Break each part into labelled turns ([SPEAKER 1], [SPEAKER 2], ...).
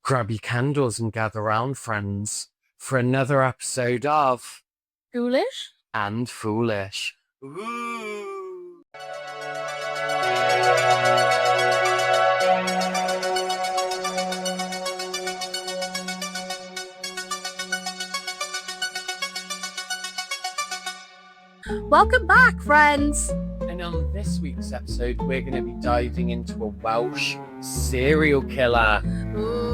[SPEAKER 1] Grab your candles and gather round, friends, for another episode of
[SPEAKER 2] Ghoulish
[SPEAKER 1] and Foolish. Ooh.
[SPEAKER 2] Welcome back, friends.
[SPEAKER 1] And on this week's episode, we're going to be diving into a Welsh serial killer.
[SPEAKER 2] Ooh.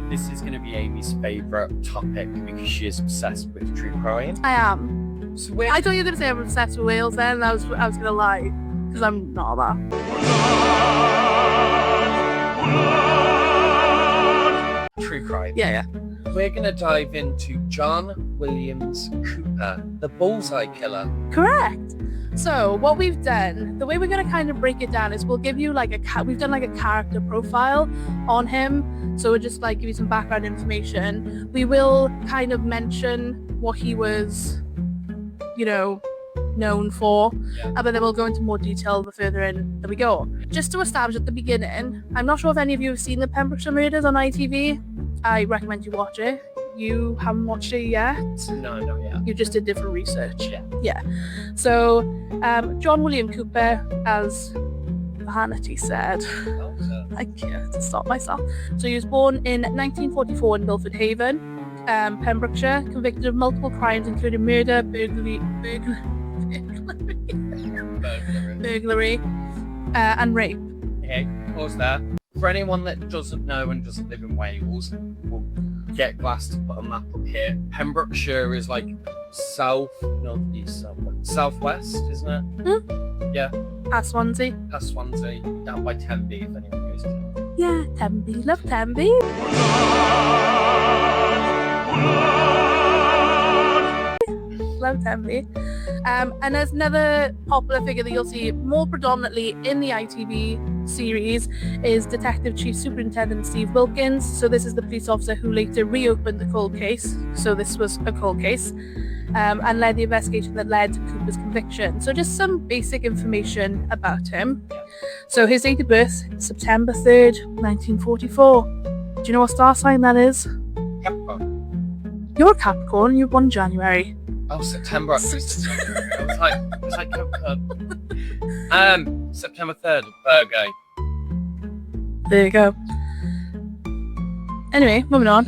[SPEAKER 1] This is going to be Amy's favourite topic because she is obsessed with true crime.
[SPEAKER 2] I am.
[SPEAKER 1] So
[SPEAKER 2] I thought you were going to say I'm obsessed with whales then. I was going to lie, because I'm not that.
[SPEAKER 1] True crime.
[SPEAKER 2] Yeah.
[SPEAKER 1] We're going to dive into John Williams Cooper, the Bullseye Killer.
[SPEAKER 2] Correct. So what we've done, the way we're going to kind of break it down is we'll give you we've done like a character profile on him. So we'll just like give you some background information. We will kind of mention what he was, known for, but then we'll go into more detail the further in that we go. Just to establish at the beginning, I'm not sure if any of you have seen the Pembrokeshire Murders on ITV. I recommend you watch it. You haven't watched it yet?
[SPEAKER 1] No, not yet.
[SPEAKER 2] You just did different research.
[SPEAKER 1] Yeah.
[SPEAKER 2] So, John William Cooper, as Vanity said, I can't stop myself. So he was born in 1944 in Milford Haven, Pembrokeshire, convicted of multiple crimes including murder, burglary, and rape.
[SPEAKER 1] Okay, pause there. For anyone that doesn't know and doesn't live in Wales, we'll get Glass to put a map up here. Pembrokeshire is like southwest, isn't it? Yeah.
[SPEAKER 2] Past Swansea.
[SPEAKER 1] Past Swansea, down by Tenby, if anyone goes to Tenby.
[SPEAKER 2] Yeah, Tenby. Love Tenby. Love Tenby. And there's another popular figure that you'll see more predominantly in the ITV series is Detective Chief Superintendent Steve Wilkins. So this is the police officer who later reopened the cold case. So this was a cold case. And led the investigation that led to Cooper's conviction. So just some basic information about him. So his date of birth, September 3rd, 1944. Do you know what star sign that is?
[SPEAKER 1] Capricorn.
[SPEAKER 2] You're a Capricorn, you're born in January.
[SPEAKER 1] Oh, September. I was like September 3rd, Virgo.
[SPEAKER 2] There you go. Anyway, moving on.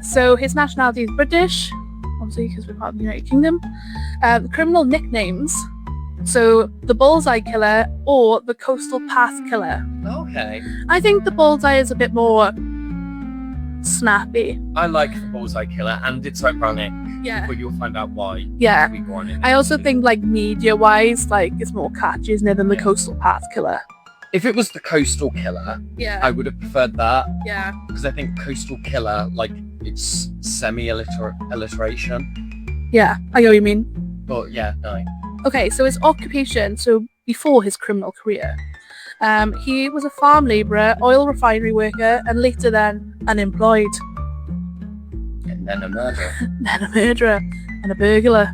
[SPEAKER 2] So his nationality is British, obviously because we're part of the United Kingdom. The criminal nicknames, so the Bullseye Killer or the Coastal Path Killer.
[SPEAKER 1] Okay.
[SPEAKER 2] I think the Bullseye is a bit more snappy.
[SPEAKER 1] I like the Bullseye Killer, and it's ironic.
[SPEAKER 2] Yeah.
[SPEAKER 1] But you'll find out why.
[SPEAKER 2] Yeah.
[SPEAKER 1] We go on in
[SPEAKER 2] I also think like media-wise, like it's more catchy, isn't it, than the Coastal Path Killer.
[SPEAKER 1] If it was the Coastal Killer,
[SPEAKER 2] Yeah.
[SPEAKER 1] I would have preferred that.
[SPEAKER 2] Yeah.
[SPEAKER 1] Because I think Coastal Killer, like, it's semi-alliteration.
[SPEAKER 2] Yeah, I know what you mean.
[SPEAKER 1] But yeah, no.
[SPEAKER 2] Okay, so his occupation, so before his criminal career, he was a farm labourer, oil refinery worker, and later then unemployed.
[SPEAKER 1] And then a murderer.
[SPEAKER 2] Then a murderer and a burglar.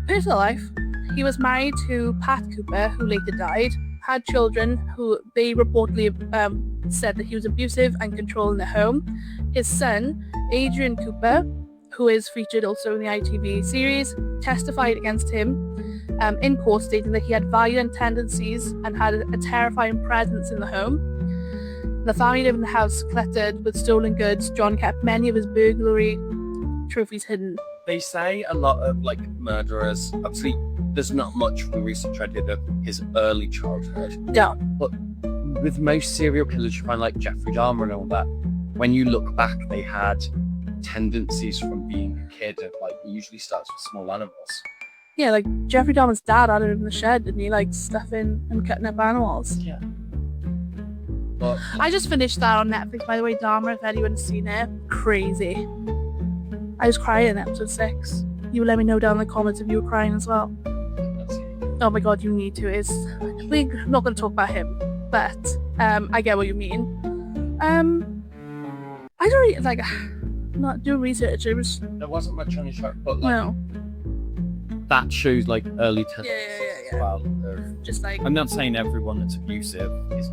[SPEAKER 2] Personal life. He was married to Pat Cooper, who later died, had children who they reportedly said that he was abusive and controlling the home. His son, Adrian Cooper, who is featured also in the ITV series, testified against him in court, stating that he had violent tendencies and had a terrifying presence in the home. The family lived in the house cluttered with stolen goods. John kept many of his burglary trophies hidden.
[SPEAKER 1] They say a lot of, like, murderers, obviously, there's not much from the research I did of his early childhood.
[SPEAKER 2] Yeah.
[SPEAKER 1] But with most serial killers, you find, like, Jeffrey Dahmer and all that, when you look back, they had tendencies from being a kid of, like, it usually starts with small animals.
[SPEAKER 2] Yeah, like Jeffrey Dahmer's dad had it in the shed, didn't he? Like stuffing and cutting up animals.
[SPEAKER 1] Yeah. But
[SPEAKER 2] I just finished that on Netflix, by the way, Dahmer, if anyone's seen it. Crazy. I was crying in episode 6. You let me know down in the comments if you were crying as well. Oh my god, you need to. We're not going to talk about him, but I get what you mean. I don't really, like, not do research. It was...
[SPEAKER 1] There wasn't much on his show, but, like,
[SPEAKER 2] No.
[SPEAKER 1] that shows, like, early tendencies
[SPEAKER 2] Yeah.
[SPEAKER 1] as well.
[SPEAKER 2] Just like...
[SPEAKER 1] I'm not saying everyone that's abusive is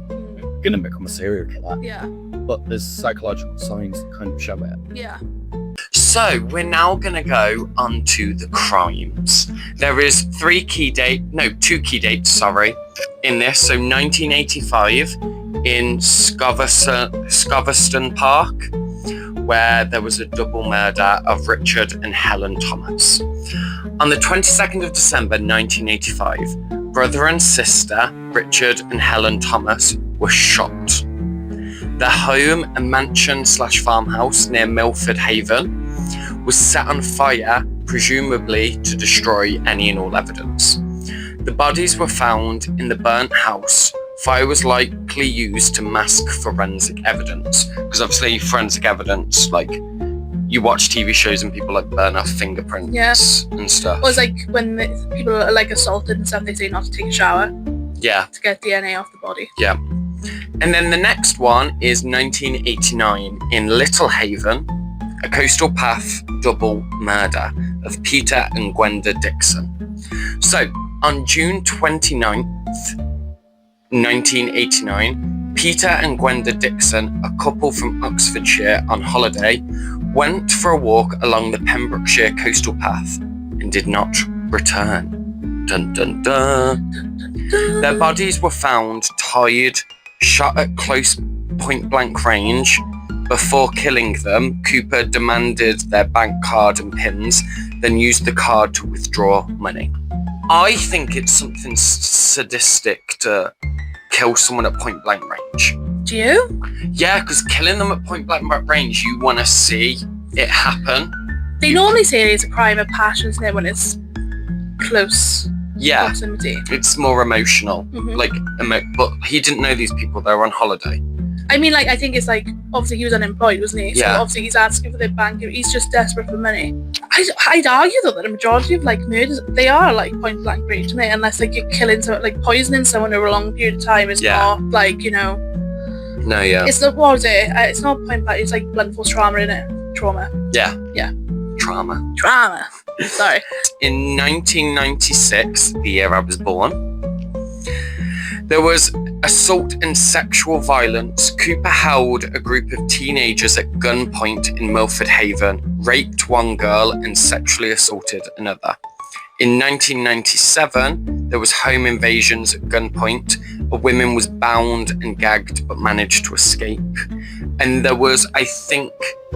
[SPEAKER 1] going to become a serial killer.
[SPEAKER 2] Yeah.
[SPEAKER 1] But there's psychological signs that kind of show it.
[SPEAKER 2] Yeah.
[SPEAKER 1] So we're now going to go on to the crimes. There is two key dates, in this. So 1985 in Scoverston Park, where there was a double murder of Richard and Helen Thomas. On the 22nd of December 1985, brother and sister Richard and Helen Thomas were shot. Their home, a mansion/farmhouse near Milford Haven, was set on fire, presumably to destroy any and all evidence. The bodies were found in the burnt house. Fire was likely used to mask forensic evidence, because obviously forensic evidence, like, you watch TV shows and people like burn off fingerprints and stuff.
[SPEAKER 2] Or it's like when people are like assaulted and stuff, they say not to take a shower.
[SPEAKER 1] Yeah.
[SPEAKER 2] To get DNA off the body.
[SPEAKER 1] Yeah. And then the next one is 1989 in Little Haven, a coastal path double murder of Peter and Gwenda Dixon. So, on June 29th, 1989, Peter and Gwenda Dixon, a couple from Oxfordshire on holiday, went for a walk along the Pembrokeshire coastal path and did not return. Dun dun dun. Their bodies were found tied, shot at close point-blank range. Before killing them, Cooper demanded their bank card and pins, then used the card to withdraw money. I think it's something sadistic to kill someone at point-blank range.
[SPEAKER 2] Do you?
[SPEAKER 1] Yeah, because killing them at point-blank range, you want to see it happen.
[SPEAKER 2] They normally say it's a crime of passion, isn't it, when it's close proximity.
[SPEAKER 1] It's more emotional. But he didn't know these people. They were on holiday.
[SPEAKER 2] I mean, like, I think it's like, obviously he was unemployed, wasn't he? So
[SPEAKER 1] Yeah.
[SPEAKER 2] obviously he's asking for their bank. He's just desperate for money. I'd argue, though, that a majority of, like, murders, they are, like, point-blank range, isn't it? Unless, like, you're killing someone, like, poisoning someone over a long period of time is not, like, you know...
[SPEAKER 1] No, yeah.
[SPEAKER 2] It's not, what is it? It's not point-blank, it's, like, blunt force trauma, isn't it? Trauma.
[SPEAKER 1] Yeah.
[SPEAKER 2] Yeah.
[SPEAKER 1] Trauma.
[SPEAKER 2] Sorry.
[SPEAKER 1] In 1996, the year I was born, there was assault and sexual violence. Cooper held a group of teenagers at gunpoint in Milford Haven, raped one girl and sexually assaulted another. In 1997, there was home invasions at gunpoint. A woman was bound and gagged but managed to escape. And there was, I think,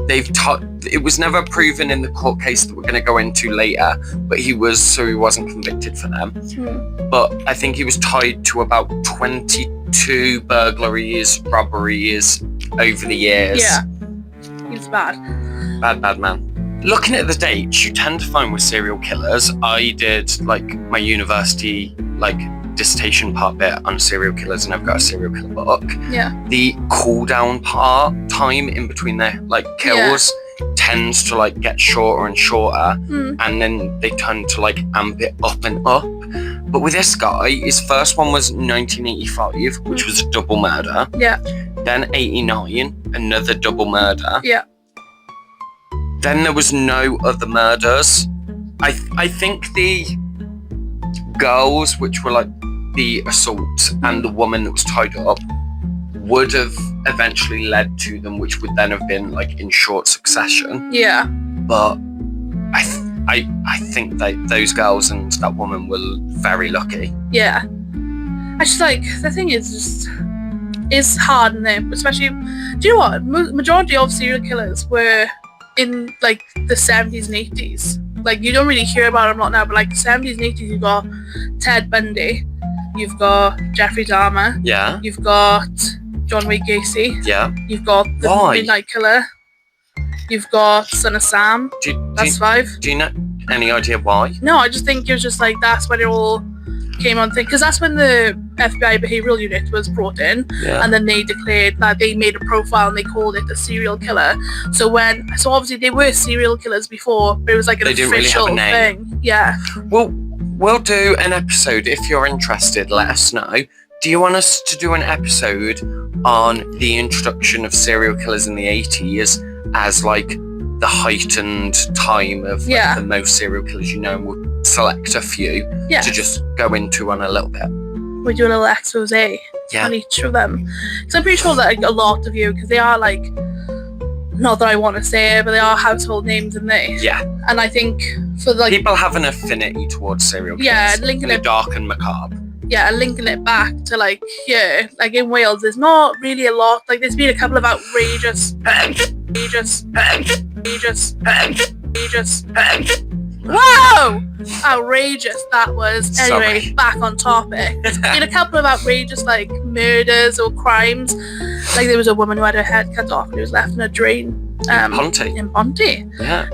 [SPEAKER 1] it was never proven in the court case that we're going to go into later, but he wasn't convicted for them. But I think he was tied to about 22 burglaries, robberies over the years.
[SPEAKER 2] Yeah. He's bad.
[SPEAKER 1] Bad man. Looking at the dates, you tend to find with serial killers, I did like my university dissertation part bit on serial killers, and I've got a serial killer book.
[SPEAKER 2] Yeah.
[SPEAKER 1] The cool down time in between their kills tends to get shorter and shorter, and then they tend to amp it up and up. But with this guy, his first one was 1985, which was a double murder.
[SPEAKER 2] Yeah.
[SPEAKER 1] Then 89, another double murder.
[SPEAKER 2] Yeah.
[SPEAKER 1] Then there was no other murders. I think the girls, which were the assault and the woman that was tied up, would have eventually led to them, which would then have been in short succession.
[SPEAKER 2] Yeah.
[SPEAKER 1] But I think those girls and that woman were very lucky.
[SPEAKER 2] Yeah. I just the thing is just, it's hard in there, especially, do you know what? Majority of serial killers were in the 70s and 80s. You don't really hear about them a lot now, but the 70s and 80s, you've got Ted Bundy, you've got Jeffrey Dahmer,
[SPEAKER 1] Yeah.
[SPEAKER 2] you've got John Wayne Gacy,
[SPEAKER 1] Yeah.
[SPEAKER 2] you've got the Midnight Killer, you've got Son of Sam. That's 5.
[SPEAKER 1] Do you know any idea why?
[SPEAKER 2] No, I just think it was just that's when it all came on thing, because that's when the FBI behavioral unit was brought in, and then they declared that they made a profile and they called it a serial killer. So obviously they were serial killers before, but it was an official thing. Yeah.
[SPEAKER 1] Well, we'll do an episode if you're interested. Let us know. Do you want us to do an episode on the introduction of serial killers in the 80s as the heightened time of the most serial killers you know, and we'll select a few to just go into on a little bit.
[SPEAKER 2] We do a little expose. on each of them. So I'm pretty sure that like, a lot of you, because they are like, not that I want to say it, but they are household names, and they.
[SPEAKER 1] Yeah.
[SPEAKER 2] And I think for like
[SPEAKER 1] People have an affinity towards serial killers.
[SPEAKER 2] Yeah, linking
[SPEAKER 1] in a
[SPEAKER 2] it.
[SPEAKER 1] dark and macabre.
[SPEAKER 2] Yeah, and linking it back to like here, like in Wales, there's not really a lot. Like there's been a couple of outrageous. Whoa! Outrageous that was. Anyway,
[SPEAKER 1] Sorry.
[SPEAKER 2] back on topic. There's been a couple of outrageous like murders or crimes. Like there was a woman who had her head cut off and it was left in a drain. In Ponty.
[SPEAKER 1] Yeah.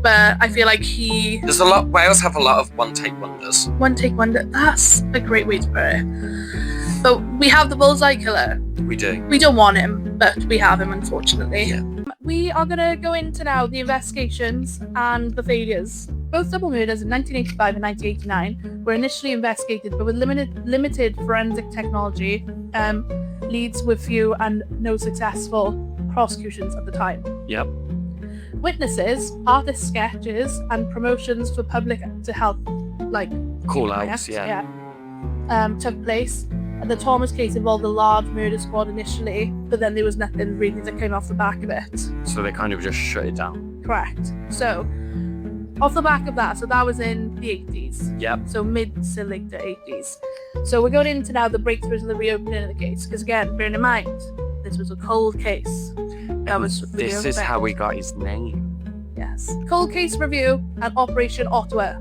[SPEAKER 2] But I feel like
[SPEAKER 1] There's a lot. Wales have a lot of one-take wonders.
[SPEAKER 2] one take wonder. That's a great way to put it. But we have the Bullseye Killer.
[SPEAKER 1] We do.
[SPEAKER 2] We don't want him, but we have him, unfortunately.
[SPEAKER 1] Yeah.
[SPEAKER 2] We are going to go into now the investigations and the failures. Both double murders in 1985 and 1989 were initially investigated, but with limited forensic technology, leads with few and no successful prosecutions at the time.
[SPEAKER 1] Yep.
[SPEAKER 2] Witnesses, artist sketches, and promotions for public to help, like
[SPEAKER 1] Call outs, yeah.
[SPEAKER 2] Took place. And the Thomas case involved a large murder squad initially, but then there was nothing really that came off the back of it.
[SPEAKER 1] So they kind of just shut it down.
[SPEAKER 2] Correct. So, off the back of that, so that was in the 80s.
[SPEAKER 1] Yep.
[SPEAKER 2] So mid to late 80s. So we're going into now the breakthroughs and the reopening of the case. Because again, bearing in mind, this was a cold case.
[SPEAKER 1] This is how we got his name.
[SPEAKER 2] Yes. Cold case review and Operation Ottawa.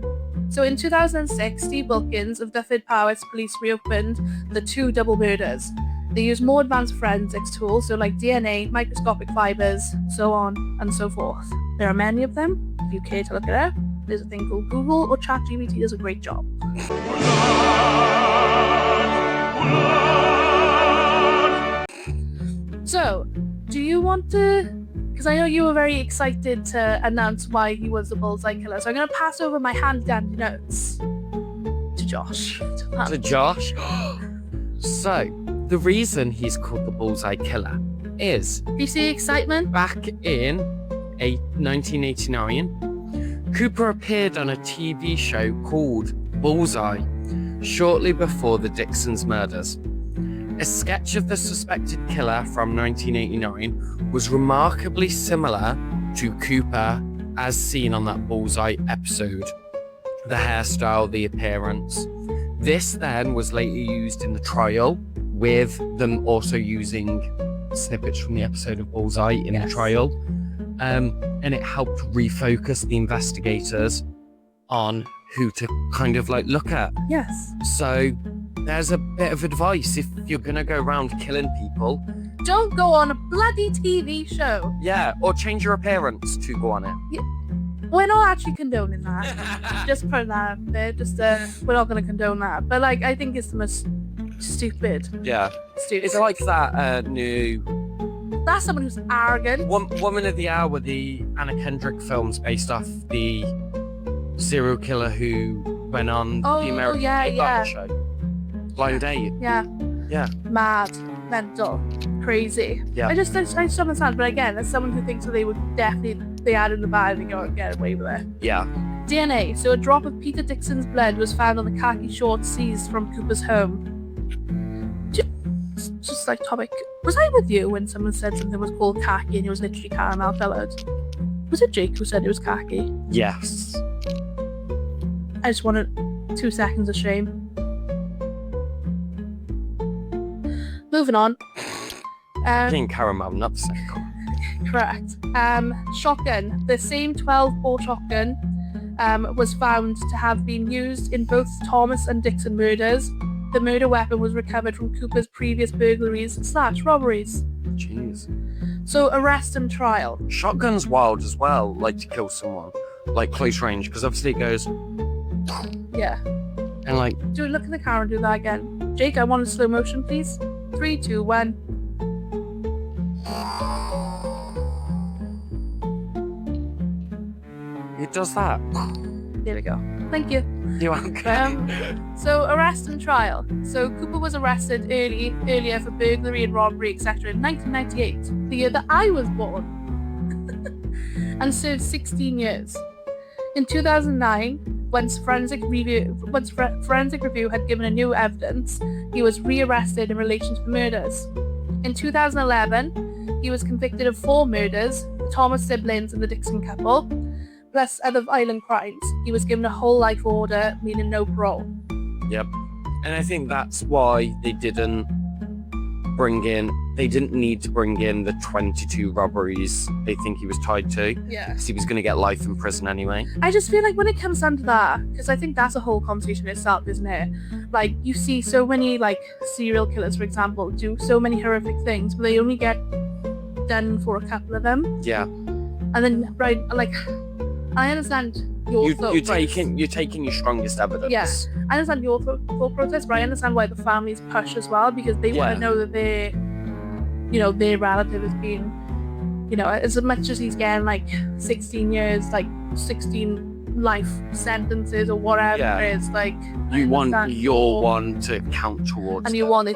[SPEAKER 2] So in 2006, Steve Wilkins of Dyfed Powys Police reopened the 2 double murders. They used more advanced forensics tools, so like DNA, microscopic fibers, so on and so forth. There are many of them. If you care to look it up, there's a thing called Google or ChatGPT does a great job. So, do you want to... Because I know you were very excited to announce why he was the Bullseye Killer, so I'm going to pass over my handy-dandy notes to Josh.
[SPEAKER 1] To Josh? So, the reason he's called the Bullseye Killer is...
[SPEAKER 2] Do you see excitement?
[SPEAKER 1] Back in 1989, Cooper appeared on a TV show called Bullseye shortly before the Dixon's murders. A sketch of the suspected killer from 1989 was remarkably similar to Cooper as seen on that Bullseye episode. The hairstyle, the appearance. This then was later used in the trial, with them also using snippets from the episode of Bullseye in the trial. And it helped refocus the investigators on who to kind of like look at.
[SPEAKER 2] Yes.
[SPEAKER 1] So there's a bit of advice if you're gonna go around killing people.
[SPEAKER 2] Don't go on a bloody TV show.
[SPEAKER 1] Yeah, or change your appearance to go on it.
[SPEAKER 2] Yeah. We're not actually condoning that. Just put that out there. We're not going to condone that. But like, I think it's the most stupid.
[SPEAKER 1] Yeah.
[SPEAKER 2] Stupid.
[SPEAKER 1] It's like that new...
[SPEAKER 2] That's someone who's arrogant.
[SPEAKER 1] Woman of the Hour, the Anna Kendrick films based off the serial killer who went on the American Idol show. Blind Date.
[SPEAKER 2] Yeah.
[SPEAKER 1] Yeah.
[SPEAKER 2] Mad. Mental. Crazy.
[SPEAKER 1] Yeah.
[SPEAKER 2] I just don't understand. But again, as someone who thinks that they would definitely... They had in the bag and go get away with it.
[SPEAKER 1] Yeah.
[SPEAKER 2] DNA. So a drop of Peter Dixon's blood was found on the khaki shorts seized from Cooper's home. Just like topic. Was I with you when someone said something was called khaki and it was literally caramel coloured? Was it Jake who said it was khaki?
[SPEAKER 1] Yes.
[SPEAKER 2] I just wanted 2 seconds of shame. Moving on.
[SPEAKER 1] Being caramel, not the same colour.
[SPEAKER 2] Correct. Shotgun. The same 12-bore shotgun was found to have been used in both Thomas and Dixon murders. The murder weapon was recovered from Cooper's previous burglaries/robberies.
[SPEAKER 1] Jeez.
[SPEAKER 2] So arrest and trial.
[SPEAKER 1] Shotgun's wild as well, like to kill someone, like close range, because obviously it goes.
[SPEAKER 2] Yeah.
[SPEAKER 1] And like.
[SPEAKER 2] Do look at the camera and do that again. Jake, I want a slow motion, please. 3, 2, 1.
[SPEAKER 1] It does that.
[SPEAKER 2] There we go. Thank you.
[SPEAKER 1] You're welcome.
[SPEAKER 2] So arrest and trial. So Cooper was arrested earlier for burglary and robbery, etc. in 1998, the year that I was born, and served 16 years. In 2009, once forensic review had given a new evidence, he was rearrested in relation to the murders. In 2011, he was convicted of 4 murders, the Thomas siblings and the Dixon couple, plus other violent crimes. He was given a whole life order, meaning no parole.
[SPEAKER 1] Yep. And I think that's why they didn't need to bring in the 22 robberies they think he was tied to.
[SPEAKER 2] Yeah.
[SPEAKER 1] Because he was going to get life in prison anyway.
[SPEAKER 2] I just feel like when it comes down to that, because I think that's a whole conversation in itself, isn't it? Like, you see so many, like, serial killers, for example, do so many horrific things, but they only get done for a couple of them.
[SPEAKER 1] Yeah.
[SPEAKER 2] And then, right, like, I understand your thought
[SPEAKER 1] you're taking your strongest evidence.
[SPEAKER 2] Yeah. I understand your thought process, but I understand why the families push as well, because they want to know that their relative has been, as much as he's getting like 16 years, like 16 life sentences or whatever it is, like,
[SPEAKER 1] you want your one to count towards,
[SPEAKER 2] and you want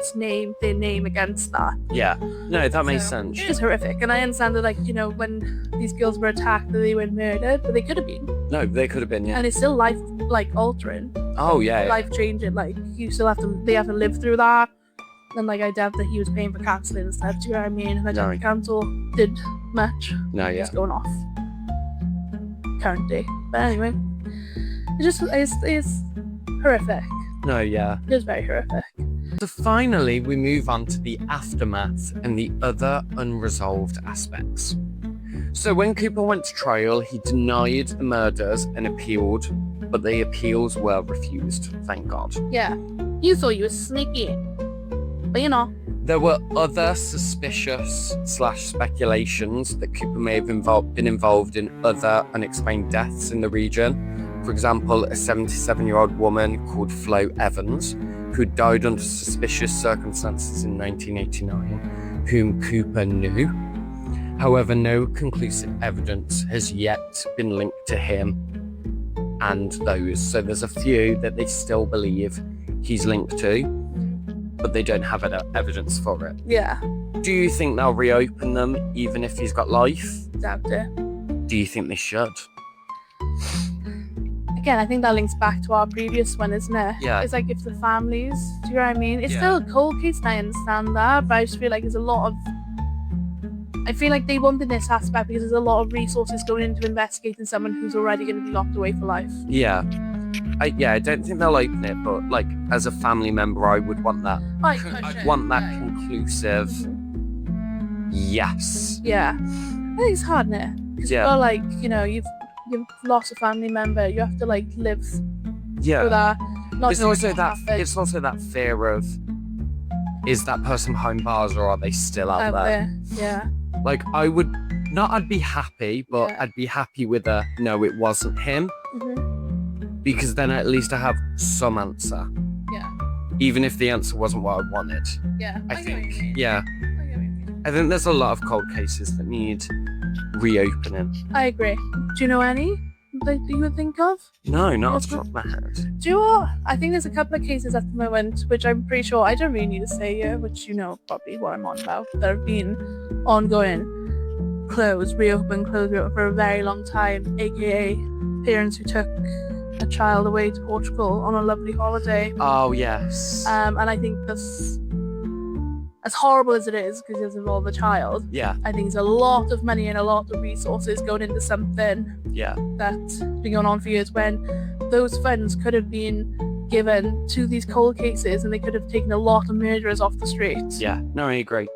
[SPEAKER 2] their name against that.
[SPEAKER 1] Yeah. No, that makes sense.
[SPEAKER 2] It is horrific, and I understand that, like, when these girls were attacked, that they weren't murdered, but they could have been.
[SPEAKER 1] No, they could have been, yeah.
[SPEAKER 2] And it's still life, like, altering.
[SPEAKER 1] Oh yeah.
[SPEAKER 2] Life changing. Like, they have to live through that. And like, I doubt that he was paying for counselling and stuff. Do you know what I mean? And I doubt the council did much.
[SPEAKER 1] No, yeah.
[SPEAKER 2] It's going off current day. But anyway, it's horrific.
[SPEAKER 1] No, yeah.
[SPEAKER 2] It is very horrific.
[SPEAKER 1] So finally, we move on to the aftermath and the other unresolved aspects. So when Cooper went to trial, he denied the murders and appealed, but the appeals were refused, thank God.
[SPEAKER 2] Yeah. You thought you were sneaky. But
[SPEAKER 1] there were other suspicious / speculations that Cooper may have been involved in other unexplained deaths in the region. For example, a 77-year-old woman called Flo Evans, who died under suspicious circumstances in 1989, whom Cooper knew. However, no conclusive evidence has yet been linked to him and those. So there's a few that they still believe he's linked to, but they don't have evidence for it.
[SPEAKER 2] Yeah.
[SPEAKER 1] Do you think they'll reopen them even if he's got life?
[SPEAKER 2] Doubt it.
[SPEAKER 1] Do you think they should?
[SPEAKER 2] Again, I think that links back to our previous one, isn't it?
[SPEAKER 1] Yeah.
[SPEAKER 2] It's like, if the families, do you know what I mean? It's still a cold case, and I understand that, but I just feel like there's a lot of... I feel like they wanted this aspect because there's a lot of resources going into investigating someone who's already going to be locked away for life.
[SPEAKER 1] Yeah. I don't think they'll open it, but like, as a family member, I would want that. I'd want that conclusive. Yes.
[SPEAKER 2] Yeah. I think it's hard, isn't it? Because you've got, like, you've lost a family member. You have to, like, live through that.
[SPEAKER 1] It's also that fear of, is that person behind bars or are they still out there?
[SPEAKER 2] Yeah.
[SPEAKER 1] Like, I'd be happy, but I'd be happy with no, it wasn't him. Because then at least I have some answer.
[SPEAKER 2] Yeah.
[SPEAKER 1] Even if the answer wasn't what I wanted.
[SPEAKER 2] Yeah.
[SPEAKER 1] I think. Yeah. I think there's a lot of cold cases that need reopening.
[SPEAKER 2] I agree. Do you know any that you would think of?
[SPEAKER 1] No, not off the top of my head.
[SPEAKER 2] Do you know what? I think there's a couple of cases at the moment, which I'm pretty sure I don't really need to say here, which you know probably what I'm on about, that have been ongoing. Reopen for a very long time, aka parents who took a child away to Portugal on a lovely holiday.
[SPEAKER 1] Oh, yes.
[SPEAKER 2] And I think this, as horrible as it is, because it's involved a child, I think there's a lot of money and a lot of resources going into something that's been going on for years, when those funds could have been given to these cold cases and they could have taken a lot of murderers off the streets.
[SPEAKER 1] Yeah, no, I agree.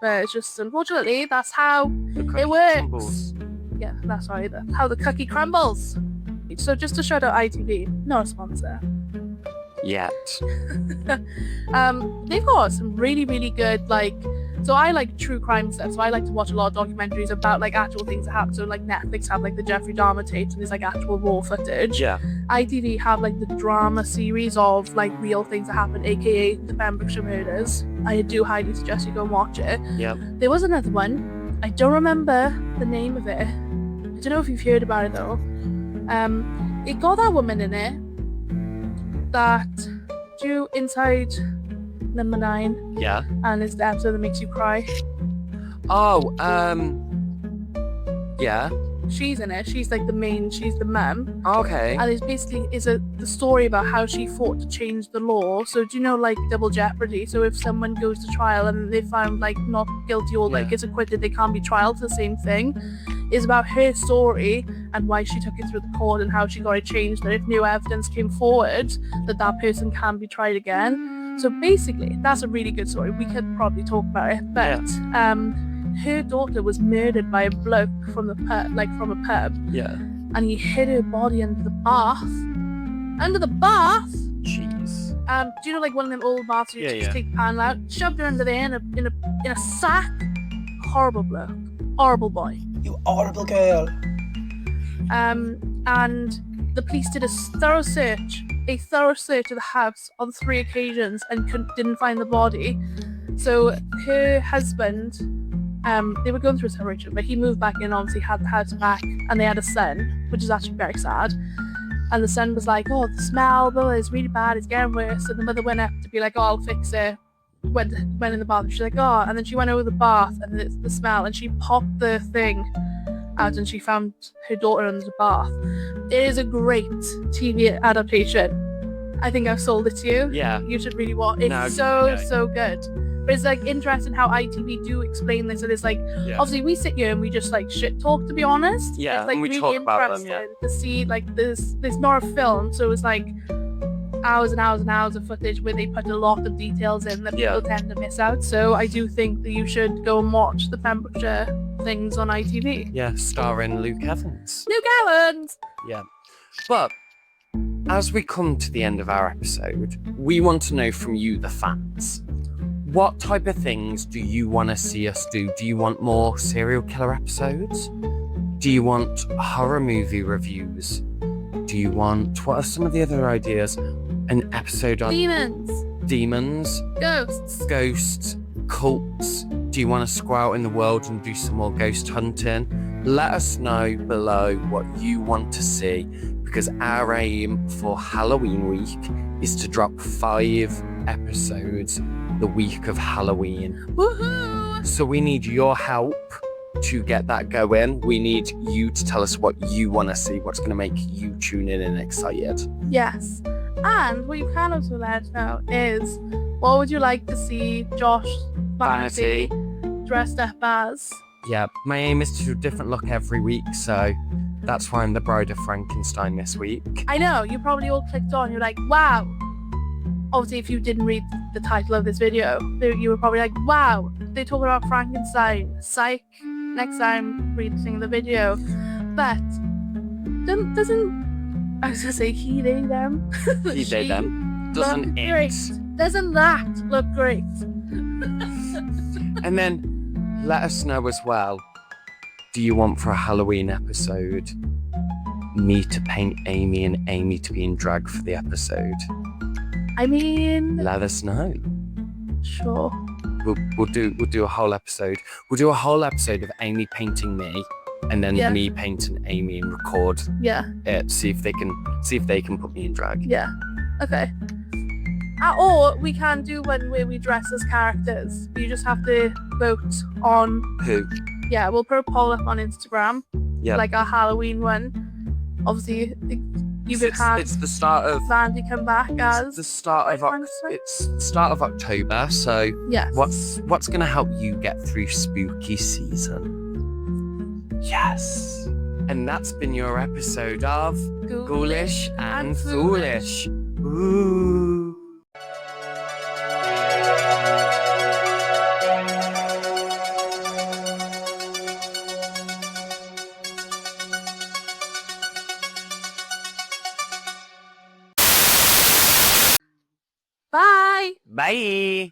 [SPEAKER 2] But it's just, unfortunately, that's how it works. Crumbles. Yeah, that's how the cookie crumbles. So just to shout out ITV, not a sponsor.
[SPEAKER 1] Yet.
[SPEAKER 2] They've got some really, really good, like, so I like true crime stuff, so I like to watch a lot of documentaries about, like, actual things that happen. So, like, Netflix have, like, the Jeffrey Dahmer tapes, and there's, like, actual raw footage.
[SPEAKER 1] Yeah.
[SPEAKER 2] ITV have, like, the drama series of, like, real things that happen, aka the Pembrokeshire murders. I do highly suggest you go and watch it.
[SPEAKER 1] Yeah.
[SPEAKER 2] There was another one. I don't remember the name of it. I don't know if you've heard about it, though. It got that woman in it that do inside number 9.
[SPEAKER 1] Yeah.
[SPEAKER 2] And it's the episode that makes you cry.
[SPEAKER 1] Oh, yeah.
[SPEAKER 2] she's in it. She's like she's the mum.
[SPEAKER 1] Okay.
[SPEAKER 2] And it's basically the story about how she fought to change the law. So do you know like double jeopardy? So if someone goes to trial and they found like not guilty or like is acquitted, they can't be trialed for the same thing. It's about her story and why she took it through the court and how she got it changed, that if new evidence came forward, that person can be tried again. So basically, that's a really good story. We could probably talk about it, but her daughter was murdered by a bloke from the from a pub.
[SPEAKER 1] Yeah.
[SPEAKER 2] And he hid her body under the bath. Under the bath?
[SPEAKER 1] Jeez.
[SPEAKER 2] Do you know like one of them old baths where you just take the panel out, shoved her under there in a sack? Horrible bloke. Horrible boy.
[SPEAKER 3] You horrible girl.
[SPEAKER 2] And the police did a thorough search of the house on 3 occasions and didn't find the body. So her husband, they were going through a separation, but he moved back in, obviously had the house back, and they had a son, which is actually very sad. And the son was like, oh, the smell, blah, is really bad, it's getting worse. And the mother went up to be like, oh, I'll fix it. Went in the bath, and she's like, oh, and then she went over the bath and the smell, and she popped the thing out and she found her daughter under the bath. It is a great TV adaptation. I think I've sold it to you.
[SPEAKER 1] Yeah.
[SPEAKER 2] You should really watch it. It's so good. But it's like interesting how ITV do explain this. And it's like, obviously we sit here and we just like shit talk, to be honest.
[SPEAKER 1] Yeah,
[SPEAKER 2] it's like
[SPEAKER 1] and we
[SPEAKER 2] really
[SPEAKER 1] talk about them,
[SPEAKER 2] interesting to see like this not a film, so it's like hours and hours and hours of footage where they put a lot of details in that people tend to miss out. So I do think that you should go and watch the Pembrokeshire things on ITV.
[SPEAKER 1] Yeah, starring Luke Evans.
[SPEAKER 2] Luke Evans!
[SPEAKER 1] Yeah. But as we come to the end of our episode, we want to know from you, the fans, what type of things do you want to see us do? Do you want more serial killer episodes? Do you want horror movie reviews? Do you want, what are some of the other ideas? An episode on demons, ghosts, cults. Do you want us to go out in the world and do some more ghost hunting? Let us know below what you want to see, because our aim for Halloween week is to drop 5 episodes the week of Halloween.
[SPEAKER 2] Woohoo!
[SPEAKER 1] So we need your help to get that going. We need you to tell us what you want to see, what's going to make you tune in and excited.
[SPEAKER 2] Yes. And what you can also let us know is, what would you like to see Josh Vanity dressed up as?
[SPEAKER 1] Yeah, my aim is to do a different look every week, so that's why I'm the Bride of Frankenstein this week.
[SPEAKER 2] I know, you probably all clicked on, you're like, wow. Obviously, if you didn't read the title of this video, you were probably like, wow, they're talking about Frankenstein. Psych. Next time, read the video. But, doesn't... I was going to say he, they, them.
[SPEAKER 1] He, they, them. Doesn't it?
[SPEAKER 2] Great. Doesn't that look great?
[SPEAKER 1] And then let us know as well, do you want for a Halloween episode me to paint Amy and Amy to be in drag for the episode?
[SPEAKER 2] I mean...
[SPEAKER 1] Let us know.
[SPEAKER 2] Sure.
[SPEAKER 1] We'll do a whole episode. We'll do a whole episode of Amy painting me, and then me painting Amy and record it. See if they can put me in drag.
[SPEAKER 2] Yeah. Okay. Or we can do one where we dress as characters. You just have to vote on
[SPEAKER 1] who.
[SPEAKER 2] Yeah, we'll put a poll up on Instagram.
[SPEAKER 1] Yeah.
[SPEAKER 2] Like our Halloween one. Obviously,
[SPEAKER 1] it's the start of
[SPEAKER 2] Vandy come back as
[SPEAKER 1] it's the start of October. So
[SPEAKER 2] yes.
[SPEAKER 1] What's gonna help you get through spooky season? Yes. And that's been your episode of Ghoulish and Foolish. Ooh.
[SPEAKER 2] Bye.
[SPEAKER 1] Bye.